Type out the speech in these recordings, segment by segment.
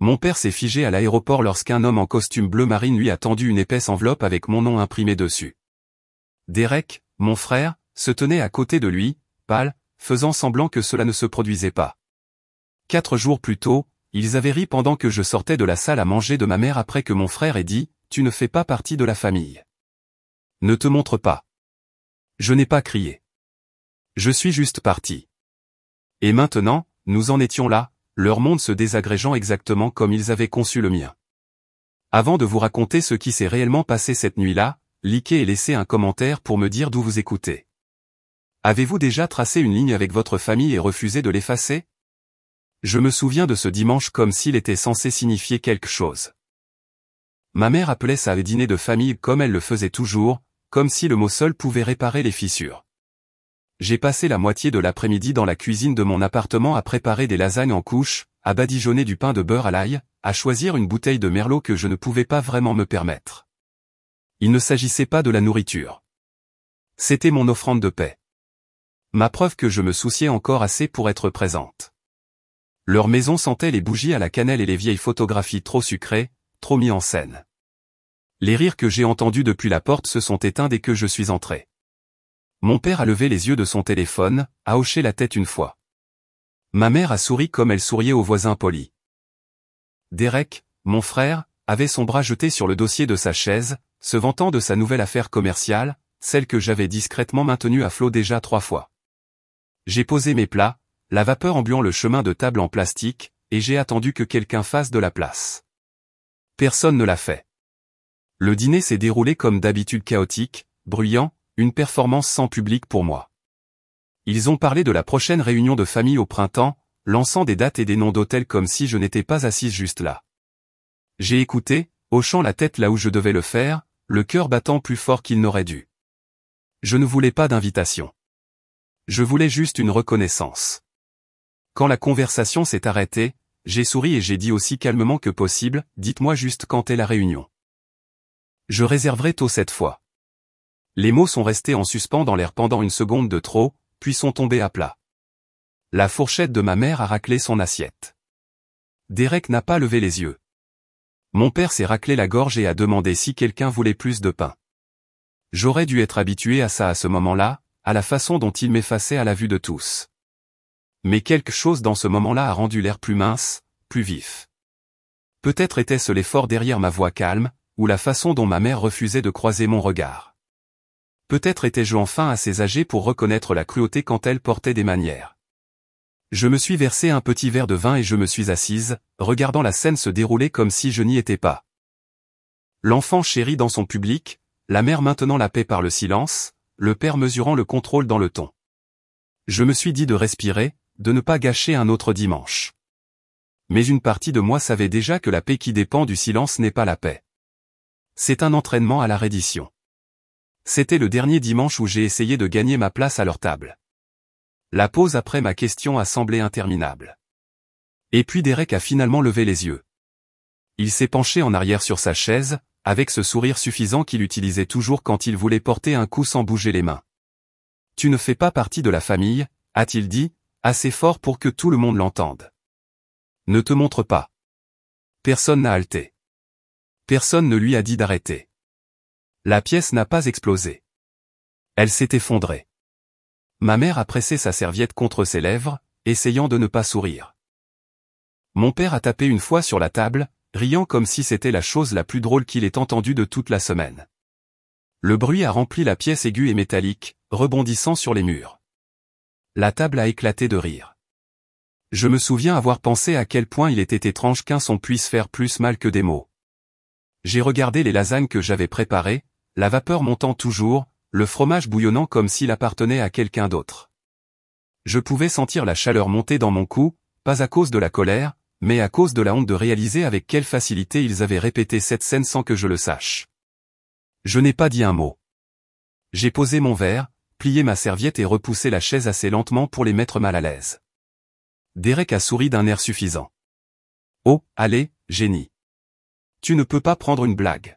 Mon père s'est figé à l'aéroport lorsqu'un homme en costume bleu marine lui a tendu une épaisse enveloppe avec mon nom imprimé dessus. Derek, mon frère, se tenait à côté de lui, pâle, faisant semblant que cela ne se produisait pas. 4 jours plus tôt, ils avaient ri pendant que je sortais de la salle à manger de ma mère après que mon frère ait dit « Tu ne fais pas partie de la famille. Ne te montre pas. » Je n'ai pas crié. Je suis juste parti. Et maintenant, nous en étions là, leur monde se désagrégeant exactement comme ils avaient conçu le mien. Avant de vous raconter ce qui s'est réellement passé cette nuit-là, likez et laissez un commentaire pour me dire d'où vous écoutez. Avez-vous déjà tracé une ligne avec votre famille et refusé de l'effacer? Je me souviens de ce dimanche comme s'il était censé signifier quelque chose. Ma mère appelait ça un dîner de famille comme elle le faisait toujours, comme si le mot seul pouvait réparer les fissures. J'ai passé la moitié de l'après-midi dans la cuisine de mon appartement à préparer des lasagnes en couches, à badigeonner du pain de beurre à l'ail, à choisir une bouteille de merlot que je ne pouvais pas vraiment me permettre. Il ne s'agissait pas de la nourriture. C'était mon offrande de paix. Ma preuve que je me souciais encore assez pour être présente. Leur maison sentait les bougies à la cannelle et les vieilles photographies trop sucrées, trop mis en scène. Les rires que j'ai entendus depuis la porte se sont éteints dès que je suis entré. Mon père a levé les yeux de son téléphone, a hoché la tête une fois. Ma mère a souri comme elle souriait aux voisins polis. Derek, mon frère, avait son bras jeté sur le dossier de sa chaise, se vantant de sa nouvelle affaire commerciale, celle que j'avais discrètement maintenue à flot déjà 3 fois. J'ai posé mes plats, la vapeur embuant le chemin de table en plastique, et j'ai attendu que quelqu'un fasse de la place. Personne ne l'a fait. Le dîner s'est déroulé comme d'habitude chaotique, bruyant, une performance sans public pour moi. Ils ont parlé de la prochaine réunion de famille au printemps, lançant des dates et des noms d'hôtels comme si je n'étais pas assise juste là. J'ai écouté, hochant la tête là où je devais le faire, le cœur battant plus fort qu'il n'aurait dû. Je ne voulais pas d'invitation. Je voulais juste une reconnaissance. Quand la conversation s'est arrêtée, j'ai souri et j'ai dit aussi calmement que possible, dites-moi juste quand est la réunion. Je réserverai tôt cette fois. Les mots sont restés en suspens dans l'air pendant une seconde de trop, puis sont tombés à plat. La fourchette de ma mère a raclé son assiette. Derek n'a pas levé les yeux. Mon père s'est raclé la gorge et a demandé si quelqu'un voulait plus de pain. J'aurais dû être habitué à ça à ce moment-là, à la façon dont il m'effaçait à la vue de tous. Mais quelque chose dans ce moment-là a rendu l'air plus mince, plus vif. Peut-être était-ce l'effort derrière ma voix calme, ou la façon dont ma mère refusait de croiser mon regard. Peut-être étais-je enfin assez âgé pour reconnaître la cruauté quand elle portait des manières. Je me suis versé un petit verre de vin et je me suis assise, regardant la scène se dérouler comme si je n'y étais pas. L'enfant chéri dans son public, la mère maintenant la paix par le silence, le père mesurant le contrôle dans le ton. Je me suis dit de respirer, de ne pas gâcher un autre dimanche. Mais une partie de moi savait déjà que la paix qui dépend du silence n'est pas la paix. C'est un entraînement à la reddition. C'était le dernier dimanche où j'ai essayé de gagner ma place à leur table. La pause après ma question a semblé interminable. Et puis Derek a finalement levé les yeux. Il s'est penché en arrière sur sa chaise, avec ce sourire suffisant qu'il utilisait toujours quand il voulait porter un coup sans bouger les mains. « Tu ne fais pas partie de la famille », a-t-il dit, assez fort pour que tout le monde l'entende. « Ne te montre pas. » Personne n'a halté. Personne ne lui a dit d'arrêter. La pièce n'a pas explosé. Elle s'est effondrée. Ma mère a pressé sa serviette contre ses lèvres, essayant de ne pas sourire. Mon père a tapé une fois sur la table, riant comme si c'était la chose la plus drôle qu'il ait entendue de toute la semaine. Le bruit a rempli la pièce aiguë et métallique, rebondissant sur les murs. La table a éclaté de rire. Je me souviens avoir pensé à quel point il était étrange qu'un son puisse faire plus mal que des mots. J'ai regardé les lasagnes que j'avais préparées, la vapeur montant toujours, le fromage bouillonnant comme s'il appartenait à quelqu'un d'autre. Je pouvais sentir la chaleur monter dans mon cou, pas à cause de la colère, mais à cause de la honte de réaliser avec quelle facilité ils avaient répété cette scène sans que je le sache. Je n'ai pas dit un mot. J'ai posé mon verre, plié ma serviette et repoussé la chaise assez lentement pour les mettre mal à l'aise. Derek a souri d'un air suffisant. « Oh, allez, génie. Tu ne peux pas prendre une blague. »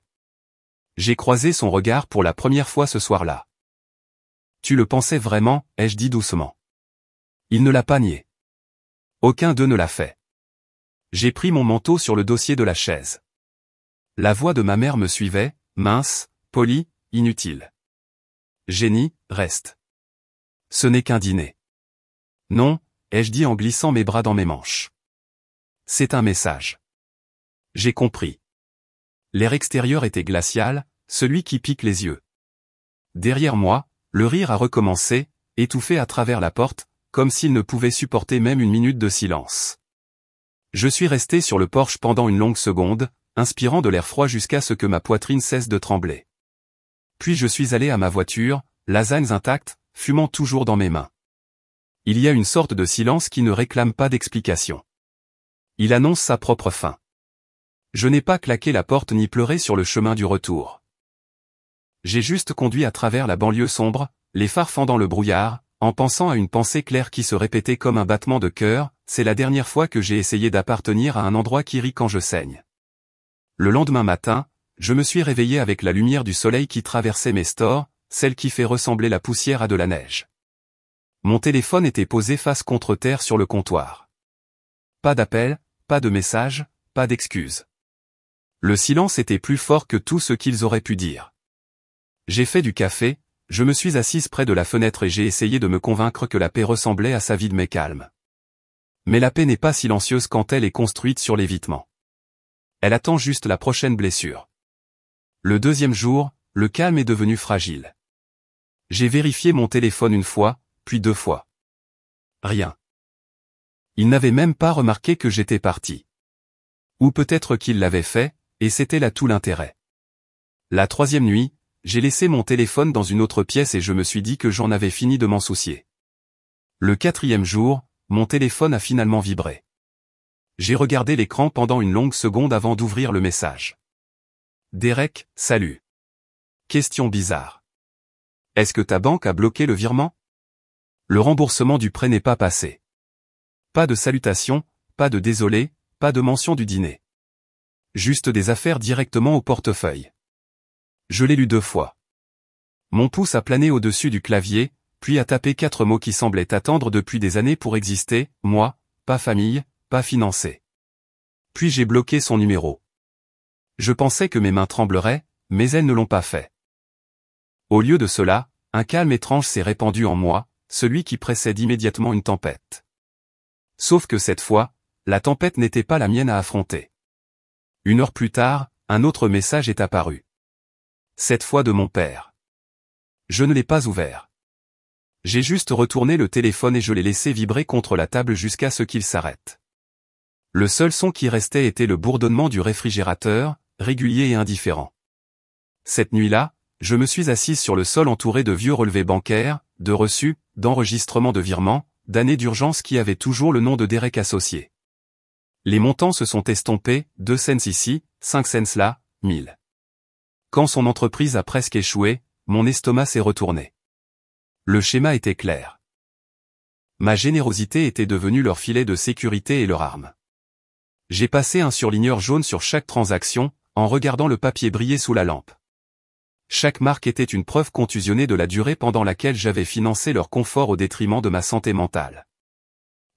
J'ai croisé son regard pour la première fois ce soir-là. « Tu le pensais vraiment ?» ai-je dit doucement. Il ne l'a pas nié. Aucun d'eux ne l'a fait. J'ai pris mon manteau sur le dossier de la chaise. La voix de ma mère me suivait, mince, polie, inutile. Jenny, reste. Ce n'est qu'un dîner. Non, ai-je dit en glissant mes bras dans mes manches. C'est un message. J'ai compris. L'air extérieur était glacial, celui qui pique les yeux. Derrière moi, le rire a recommencé, étouffé à travers la porte, comme s'il ne pouvait supporter même une minute de silence. Je suis resté sur le porche pendant une longue seconde, inspirant de l'air froid jusqu'à ce que ma poitrine cesse de trembler. Puis je suis allé à ma voiture, lasagnes intactes, fumant toujours dans mes mains. Il y a une sorte de silence qui ne réclame pas d'explication. Il annonce sa propre fin. Je n'ai pas claqué la porte ni pleuré sur le chemin du retour. J'ai juste conduit à travers la banlieue sombre, les phares fendant le brouillard, en pensant à une pensée claire qui se répétait comme un battement de cœur, c'est la dernière fois que j'ai essayé d'appartenir à un endroit qui rit quand je saigne. Le lendemain matin, je me suis réveillé avec la lumière du soleil qui traversait mes stores, celle qui fait ressembler la poussière à de la neige. Mon téléphone était posé face contre terre sur le comptoir. Pas d'appel, pas de message, pas d'excuses. Le silence était plus fort que tout ce qu'ils auraient pu dire. J'ai fait du café, je me suis assise près de la fenêtre et j'ai essayé de me convaincre que la paix ressemblait à sa vie de mais calme. Mais la paix n'est pas silencieuse quand elle est construite sur l'évitement. Elle attend juste la prochaine blessure. Le deuxième jour, le calme est devenu fragile. J'ai vérifié mon téléphone une fois, puis 2 fois. Rien. Il n'avait même pas remarqué que j'étais parti. Ou peut-être qu'il l'avait fait, et c'était là tout l'intérêt. La 3e nuit, j'ai laissé mon téléphone dans une autre pièce et je me suis dit que j'en avais fini de m'en soucier. Le 4e jour, mon téléphone a finalement vibré. J'ai regardé l'écran pendant une longue seconde avant d'ouvrir le message. Derek, salut. Question bizarre. Est-ce que ta banque a bloqué le virement? Le remboursement du prêt n'est pas passé. Pas de salutation, pas de désolé, pas de mention du dîner. Juste des affaires directement au portefeuille. Je l'ai lu 2 fois. Mon pouce a plané au-dessus du clavier, puis a tapé 4 mots qui semblaient attendre depuis des années pour exister, moi, pas famille, pas financé. Puis j'ai bloqué son numéro. Je pensais que mes mains trembleraient, mais elles ne l'ont pas fait. Au lieu de cela, un calme étrange s'est répandu en moi, celui qui précède immédiatement une tempête. Sauf que cette fois, la tempête n'était pas la mienne à affronter. 1 heure plus tard, un autre message est apparu. Cette fois de mon père. Je ne l'ai pas ouvert. J'ai juste retourné le téléphone et je l'ai laissé vibrer contre la table jusqu'à ce qu'il s'arrête. Le seul son qui restait était le bourdonnement du réfrigérateur, régulier et indifférent. Cette nuit-là, je me suis assise sur le sol entouré de vieux relevés bancaires, de reçus, d'enregistrements de virements, d'années d'urgence qui avaient toujours le nom de Derek associé. Les montants se sont estompés, 2 cents ici, 5 cents là, 1000. Quand son entreprise a presque échoué, mon estomac s'est retourné. Le schéma était clair. Ma générosité était devenue leur filet de sécurité et leur arme. J'ai passé un surligneur jaune sur chaque transaction, en regardant le papier briller sous la lampe. Chaque marque était une preuve contusionnée de la durée pendant laquelle j'avais financé leur confort au détriment de ma santé mentale.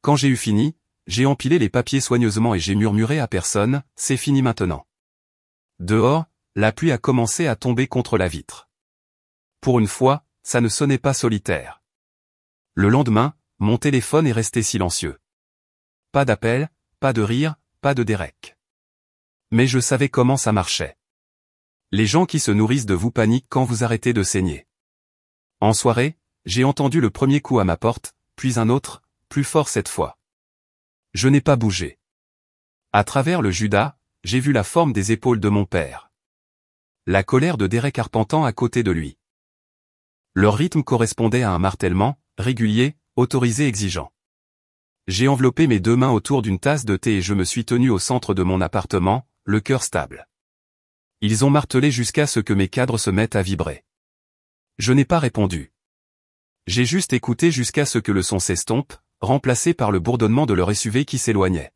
Quand j'ai eu fini, j'ai empilé les papiers soigneusement et j'ai murmuré à personne, c'est fini maintenant. Dehors, la pluie a commencé à tomber contre la vitre. Pour une fois, ça ne sonnait pas solitaire. Le lendemain, mon téléphone est resté silencieux. Pas d'appel, pas de rire, pas de Derek. Mais je savais comment ça marchait. Les gens qui se nourrissent de vous paniquent quand vous arrêtez de saigner. En soirée, j'ai entendu le premier coup à ma porte, puis un autre, plus fort cette fois. Je n'ai pas bougé. À travers le Judas, j'ai vu la forme des épaules de mon père. La colère de Derek arpentant à côté de lui. Leur rythme correspondait à un martèlement, régulier, autorisé exigeant. J'ai enveloppé mes 2 mains autour d'une tasse de thé et je me suis tenu au centre de mon appartement, le cœur stable. Ils ont martelé jusqu'à ce que mes cadres se mettent à vibrer. Je n'ai pas répondu. J'ai juste écouté jusqu'à ce que le son s'estompe, remplacé par le bourdonnement de leur SUV qui s'éloignait.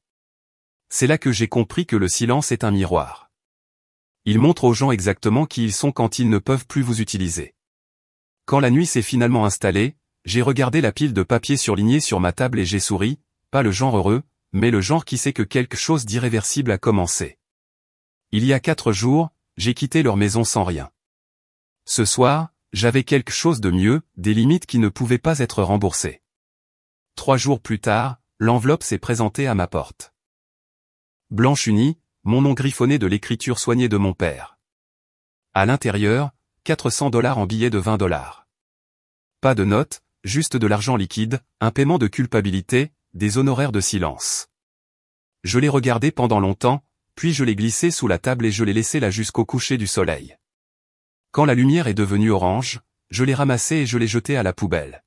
C'est là que j'ai compris que le silence est un miroir. Il montre aux gens exactement qui ils sont quand ils ne peuvent plus vous utiliser. Quand la nuit s'est finalement installée, j'ai regardé la pile de papier surligné sur ma table et j'ai souri, pas le genre heureux, mais le genre qui sait que quelque chose d'irréversible a commencé. Il y a 4 jours, j'ai quitté leur maison sans rien. Ce soir, j'avais quelque chose de mieux, des limites qui ne pouvaient pas être remboursées. 3 jours plus tard, l'enveloppe s'est présentée à ma porte. Blanche unie, mon nom griffonné de l'écriture soignée de mon père. À l'intérieur, $400 en billets de $20. Pas de notes, juste de l'argent liquide, un paiement de culpabilité, des honoraires de silence. Je l'ai regardé pendant longtemps, puis je l'ai glissé sous la table et je l'ai laissé là jusqu'au coucher du soleil. Quand la lumière est devenue orange, je l'ai ramassé et je l'ai jeté à la poubelle.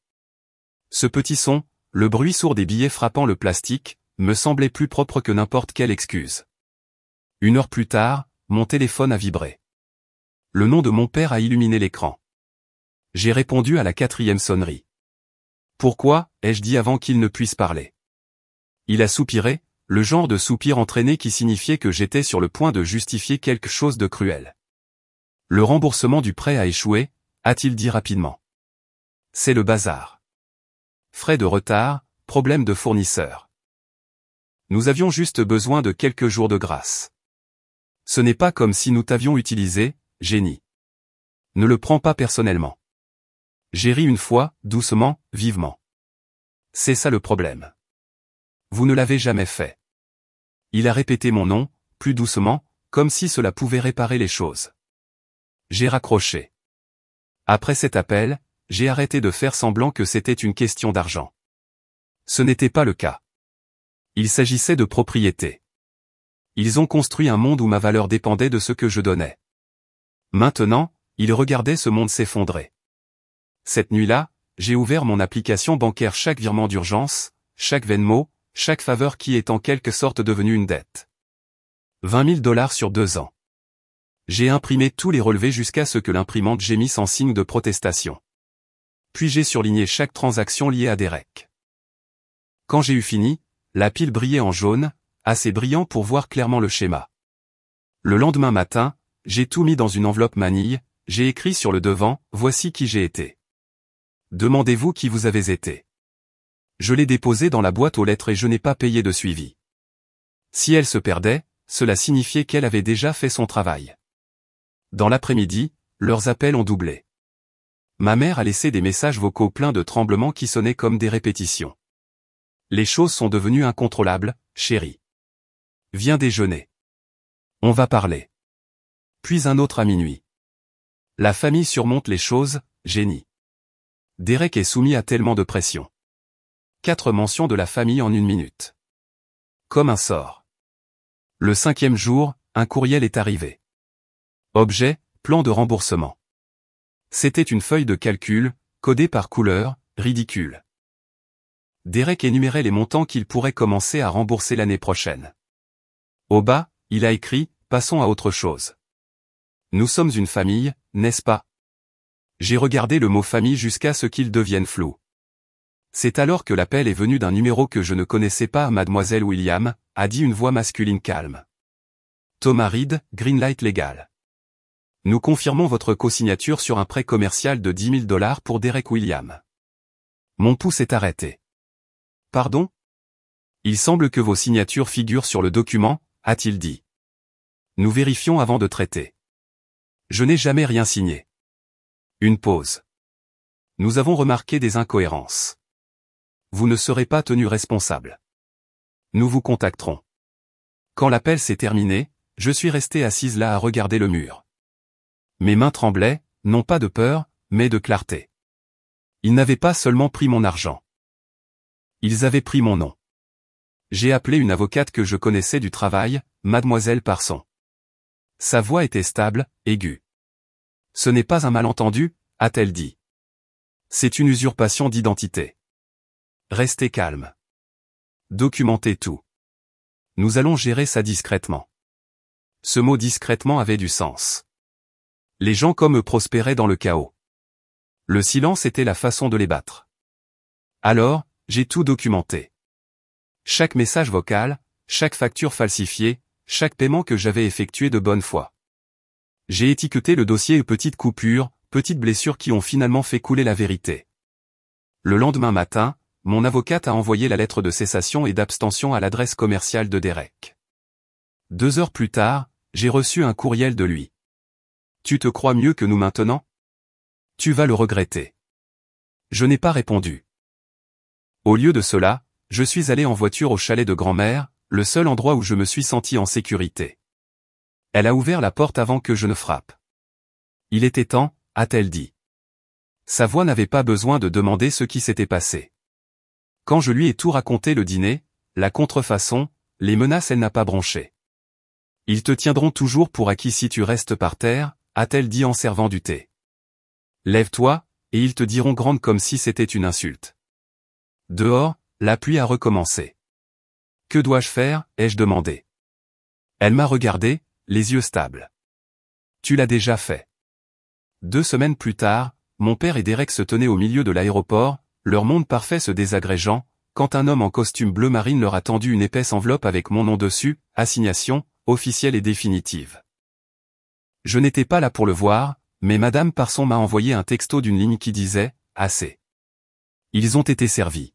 Ce petit son, le bruit sourd des billets frappant le plastique, me semblait plus propre que n'importe quelle excuse. 1 heure plus tard, mon téléphone a vibré. Le nom de mon père a illuminé l'écran. J'ai répondu à la 4e sonnerie. Pourquoi, ai-je dit avant qu'il ne puisse parler. Il a soupiré, le genre de soupir entraîné qui signifiait que j'étais sur le point de justifier quelque chose de cruel. Le remboursement du prêt a échoué, a-t-il dit rapidement. C'est le bazar. Frais de retard, problème de fournisseur. Nous avions juste besoin de quelques jours de grâce. Ce n'est pas comme si nous t'avions utilisé, génie. Ne le prends pas personnellement. J'ai ri une fois, doucement, vivement. C'est ça le problème. Vous ne l'avez jamais fait. Il a répété mon nom, plus doucement, comme si cela pouvait réparer les choses. J'ai raccroché. Après cet appel, j'ai arrêté de faire semblant que c'était une question d'argent. Ce n'était pas le cas. Il s'agissait de propriété. Ils ont construit un monde où ma valeur dépendait de ce que je donnais. Maintenant, ils regardaient ce monde s'effondrer. Cette nuit-là, j'ai ouvert mon application bancaire chaque virement d'urgence, chaque Venmo, chaque faveur qui est en quelque sorte devenue une dette. $20 000 sur 2 ans. J'ai imprimé tous les relevés jusqu'à ce que l'imprimante gémisse en signe de protestation. Puis j'ai surligné chaque transaction liée à Derek. Quand j'ai eu fini, la pile brillait en jaune, assez brillant pour voir clairement le schéma. Le lendemain matin, j'ai tout mis dans une enveloppe manille, j'ai écrit sur le devant, voici qui j'ai été. Demandez-vous qui vous avez été. Je l'ai déposé dans la boîte aux lettres et je n'ai pas payé de suivi. Si elle se perdait, cela signifiait qu'elle avait déjà fait son travail. Dans l'après-midi, leurs appels ont doublé. Ma mère a laissé des messages vocaux pleins de tremblements qui sonnaient comme des répétitions. Les choses sont devenues incontrôlables, chérie. Viens déjeuner. On va parler. Puis un autre à minuit. La famille surmonte les choses, génie. Derek est soumis à tellement de pression. 4 mentions de la famille en 1 minute. Comme un sort. Le 5e jour, un courriel est arrivé. Objet, plan de remboursement. C'était une feuille de calcul, codée par couleur, ridicule. Derek énumérait les montants qu'il pourrait commencer à rembourser l'année prochaine. Au bas, il a écrit, passons à autre chose. Nous sommes une famille, n'est-ce pas? J'ai regardé le mot famille jusqu'à ce qu'il devienne flou. C'est alors que l'appel est venu d'un numéro que je ne connaissais pas. Mademoiselle William, a dit une voix masculine calme. Thomas Reed, Greenlight Legal. Nous confirmons votre co-signature sur un prêt commercial de $10 000 pour Derek William. Mon pouce est arrêté. Pardon? Il semble que vos signatures figurent sur le document, a-t-il dit. Nous vérifions avant de traiter. Je n'ai jamais rien signé. Une pause. Nous avons remarqué des incohérences. Vous ne serez pas tenu responsable. Nous vous contacterons. Quand l'appel s'est terminé, je suis resté assise là à regarder le mur. Mes mains tremblaient, non pas de peur, mais de clarté. Ils n'avaient pas seulement pris mon argent. Ils avaient pris mon nom. J'ai appelé une avocate que je connaissais du travail, Mademoiselle Parson. Sa voix était stable, aiguë. Ce n'est pas un malentendu, a-t-elle dit. C'est une usurpation d'identité. Restez calme. Documentez tout. Nous allons gérer ça discrètement. Ce mot discrètement avait du sens. Les gens comme eux prospéraient dans le chaos. Le silence était la façon de les battre. Alors, j'ai tout documenté. Chaque message vocal, chaque facture falsifiée, chaque paiement que j'avais effectué de bonne foi. J'ai étiqueté le dossier et petites coupures, petites blessures qui ont finalement fait couler la vérité. Le lendemain matin, mon avocate a envoyé la lettre de cessation et d'abstention à l'adresse commerciale de Derek. 2 heures plus tard, j'ai reçu un courriel de lui. Tu te crois mieux que nous maintenant? Tu vas le regretter. Je n'ai pas répondu. Au lieu de cela, je suis allé en voiture au chalet de grand-mère, le seul endroit où je me suis senti en sécurité. Elle a ouvert la porte avant que je ne frappe. Il était temps, a-t-elle dit. Sa voix n'avait pas besoin de demander ce qui s'était passé. Quand je lui ai tout raconté le dîner, la contrefaçon, les menaces, elle n'a pas bronché. Ils te tiendront toujours pour acquis si tu restes par terre, a-t-elle dit en servant du thé. Lève-toi, et ils te diront grande comme si c'était une insulte. Dehors, la pluie a recommencé. Que dois-je faire, ai-je demandé. Elle m'a regardé, les yeux stables. Tu l'as déjà fait. 2 semaines plus tard, mon père et Derek se tenaient au milieu de l'aéroport, leur monde parfait se désagrégeant, quand un homme en costume bleu marine leur a tendu une épaisse enveloppe avec mon nom dessus, assignation, officielle et définitive. Je n'étais pas là pour le voir, mais Madame Parson m'a envoyé un texto d'une ligne qui disait « Assez ». Ils ont été servis.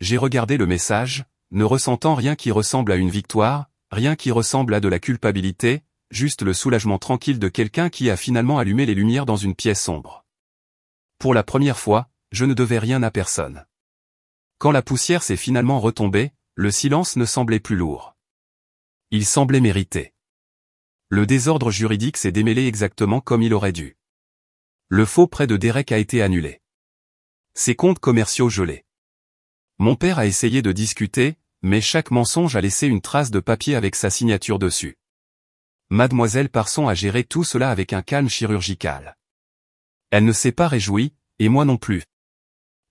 J'ai regardé le message, ne ressentant rien qui ressemble à une victoire, rien qui ressemble à de la culpabilité, juste le soulagement tranquille de quelqu'un qui a finalement allumé les lumières dans une pièce sombre. Pour la première fois, je ne devais rien à personne. Quand la poussière s'est finalement retombée, le silence ne semblait plus lourd. Il semblait mérité. Le désordre juridique s'est démêlé exactement comme il aurait dû. Le faux prêt de Derek a été annulé. Ses comptes commerciaux gelés. Mon père a essayé de discuter, mais chaque mensonge a laissé une trace de papier avec sa signature dessus. Mademoiselle Parson a géré tout cela avec un calme chirurgical. Elle ne s'est pas réjouie, et moi non plus.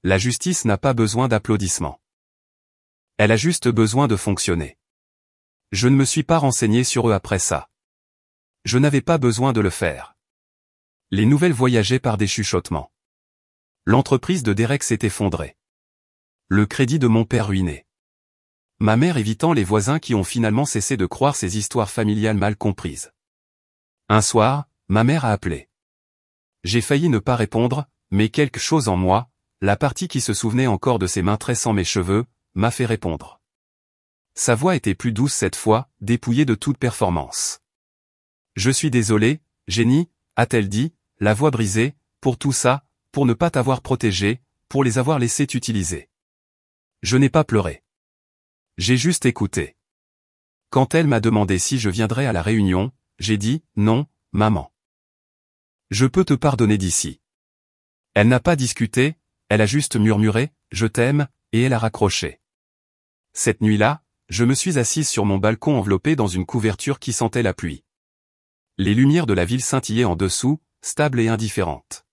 La justice n'a pas besoin d'applaudissements. Elle a juste besoin de fonctionner. Je ne me suis pas renseigné sur eux après ça. Je n'avais pas besoin de le faire. Les nouvelles voyageaient par des chuchotements. L'entreprise de Derek s'est effondrée. Le crédit de mon père ruiné. Ma mère évitant les voisins qui ont finalement cessé de croire ces histoires familiales mal comprises. Un soir, ma mère a appelé. J'ai failli ne pas répondre, mais quelque chose en moi, la partie qui se souvenait encore de ses mains tressant mes cheveux, m'a fait répondre. Sa voix était plus douce cette fois, dépouillée de toute performance. Je suis désolé, Jenny, a-t-elle dit, la voix brisée, pour tout ça, pour ne pas t'avoir protégé, pour les avoir laissés t'utiliser. Je n'ai pas pleuré. J'ai juste écouté. Quand elle m'a demandé si je viendrais à la réunion, j'ai dit, non, maman. Je peux te pardonner d'ici. Elle n'a pas discuté, elle a juste murmuré, je t'aime, et elle a raccroché. Cette nuit-là, je me suis assise sur mon balcon enveloppé dans une couverture qui sentait la pluie. Les lumières de la ville scintillaient en dessous, stables et indifférentes.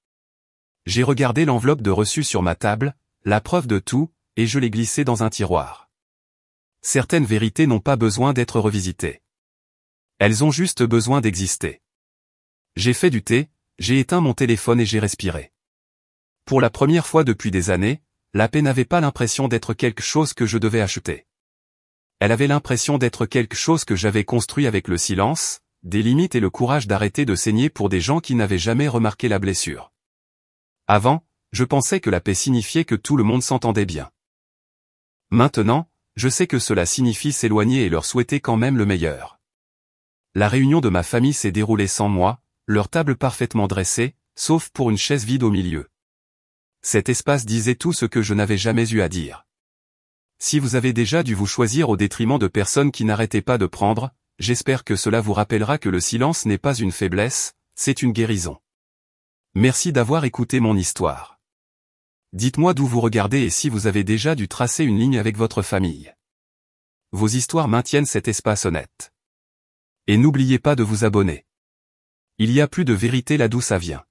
J'ai regardé l'enveloppe de reçu sur ma table, la preuve de tout, et je l'ai glissée dans un tiroir. Certaines vérités n'ont pas besoin d'être revisitées. Elles ont juste besoin d'exister. J'ai fait du thé, j'ai éteint mon téléphone et j'ai respiré. Pour la première fois depuis des années, la paix n'avait pas l'impression d'être quelque chose que je devais acheter. Elle avait l'impression d'être quelque chose que j'avais construit avec le silence, des limites et le courage d'arrêter de saigner pour des gens qui n'avaient jamais remarqué la blessure. Avant, je pensais que la paix signifiait que tout le monde s'entendait bien. Maintenant, je sais que cela signifie s'éloigner et leur souhaiter quand même le meilleur. La réunion de ma famille s'est déroulée sans moi, leur table parfaitement dressée, sauf pour une chaise vide au milieu. Cet espace disait tout ce que je n'avais jamais eu à dire. Si vous avez déjà dû vous choisir au détriment de personnes qui n'arrêtaient pas de prendre, j'espère que cela vous rappellera que le silence n'est pas une faiblesse, c'est une guérison. Merci d'avoir écouté mon histoire. Dites-moi d'où vous regardez et si vous avez déjà dû tracer une ligne avec votre famille. Vos histoires maintiennent cet espace honnête. Et n'oubliez pas de vous abonner. Il y a plus de vérité là d'où ça vient.